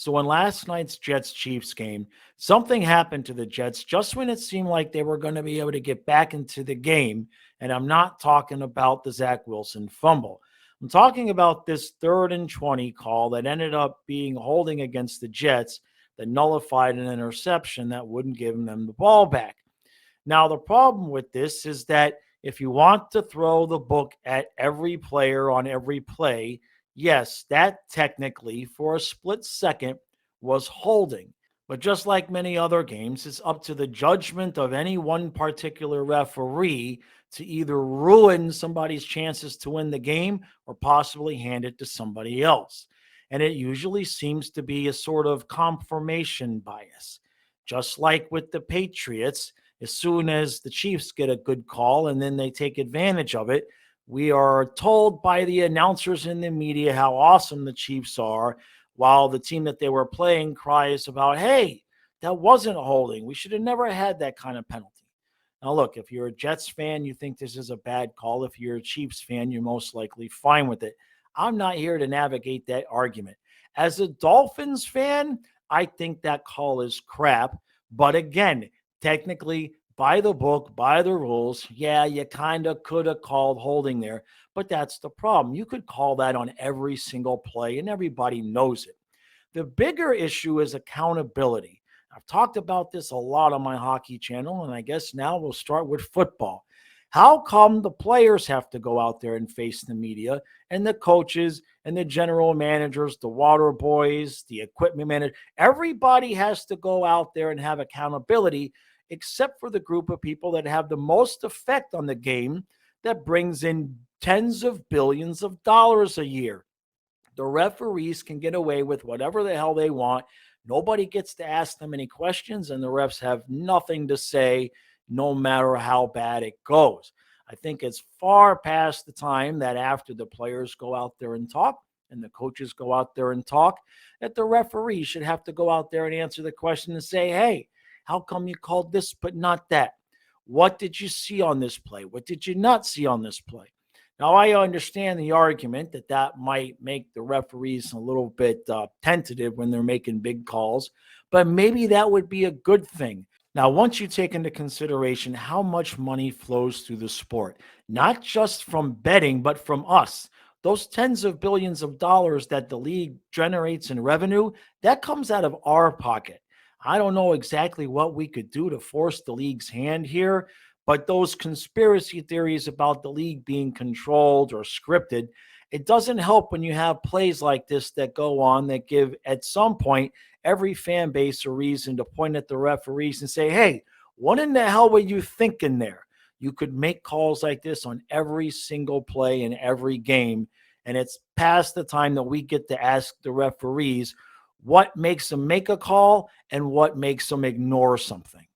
So in last night's Jets-Chiefs game, something happened to the Jets just when it seemed like they were going to be able to get back into the game. And I'm not talking about the Zach Wilson fumble. I'm talking about this 3rd and 20 call that ended up being holding against the Jets that nullified an interception that wouldn't give them the ball back. Now, the problem with this is that if you want to throw the book at every player on every play, yes, that technically for a split second was holding. But just like many other games, it's up to the judgment of any one particular referee to either ruin somebody's chances to win the game or possibly hand it to somebody else. And it usually seems to be a sort of confirmation bias. Just like with the Patriots, as soon as the Chiefs get a good call and then they take advantage of it, we are told by the announcers in the media how awesome the Chiefs are, while the team that they were playing cries about, hey, that wasn't holding. We should have never had that kind of penalty. Now, look, if you're a Jets fan, you think this is a bad call. If you're a Chiefs fan, you're most likely fine with it. I'm not here to navigate that argument. As a Dolphins fan, I think that call is crap. But again, technically, by the book, by the rules, yeah, you kind of could have called holding there. But that's the problem. You could call that on every single play, and everybody knows it. The bigger issue is accountability. I've talked about this a lot on my hockey channel, and I guess now we'll start with football. How come the players have to go out there and face the media and the coaches and the general managers, the water boys, the equipment manager? Everybody has to go out there and have accountability, except for the group of people that have the most effect on the game that brings in tens of billions of dollars a year. The referees can get away with whatever the hell they want. Nobody gets to ask them any questions, and the refs have nothing to say, no matter how bad it goes. I think it's far past the time that after the players go out there and talk and the coaches go out there and talk, that the referee should have to go out there and answer the question and say, hey, how come you called this but not that? What did you see on this play? What did you not see on this play? Now, I understand the argument that that might make the referees a little bit tentative when they're making big calls, but maybe that would be a good thing. Now, once you take into consideration how much money flows through the sport, not just from betting, but from us, those tens of billions of dollars that the league generates in revenue, that comes out of our pocket. I don't know exactly what we could do to force the league's hand here, but those conspiracy theories about the league being controlled or scripted, it doesn't help when you have plays like this that go on that give, at some point, every fan base a reason to point at the referees and say, hey, what in the hell were you thinking there? You could make calls like this on every single play in every game, and it's past the time that we get to ask the referees what makes them make a call and what makes them ignore something.